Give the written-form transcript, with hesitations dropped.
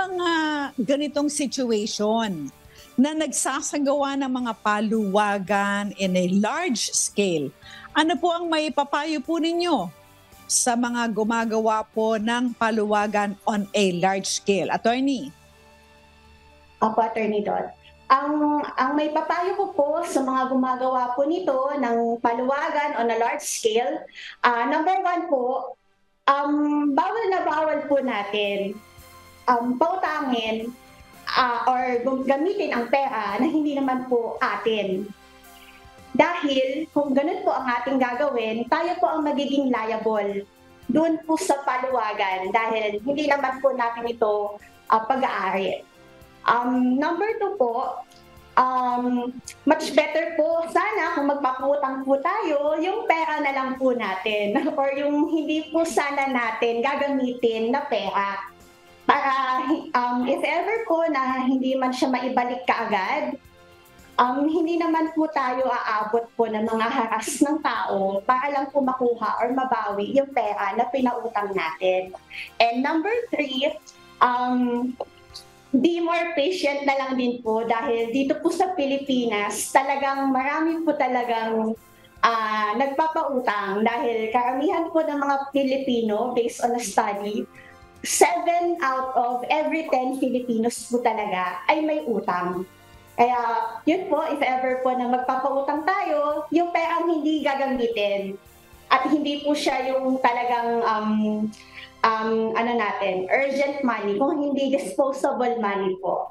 mga ganitong situation na nagsasagawa ng mga paluwagan in a large scale, ano po ang may papayo po ninyo sa mga gumagawa po ng paluwagan on a large scale? Attorney? Opo, Attorney Dot. Ang may papayo ko po sa mga gumagawa po nito ng paluwagan on a large scale, number one po, bawal na bawal po natin pautangin or gamitin ang pera na hindi naman po atin. Dahil kung ganun po ang ating gagawin, tayo po ang magiging liable doon po sa paluwagan dahil hindi naman po natin ito pag-aari. Number two po, much better po sana kung magpaputang po tayo, yung pera na lang po natin or yung hindi po sana natin gagamitin na pera. Para if ever po na hindi man siya maibalik kaagad, hindi naman po tayo aabot po ng mga haras ng tao para lang po makuha or mabawi yung pera na pinautang natin. And number three, be more patient na lang din po dahil dito po sa Pilipinas talagang marami po talagang nagpapautang dahil karamihan po ng mga Pilipino based on a study, 7 out of every 10 Filipinos po talaga ay may utang. Kaya yun po, if ever po na magpapautang tayo, yung perang hindi gagamitin at hindi po siya yung talagang urgent money, kung hindi disposable money po.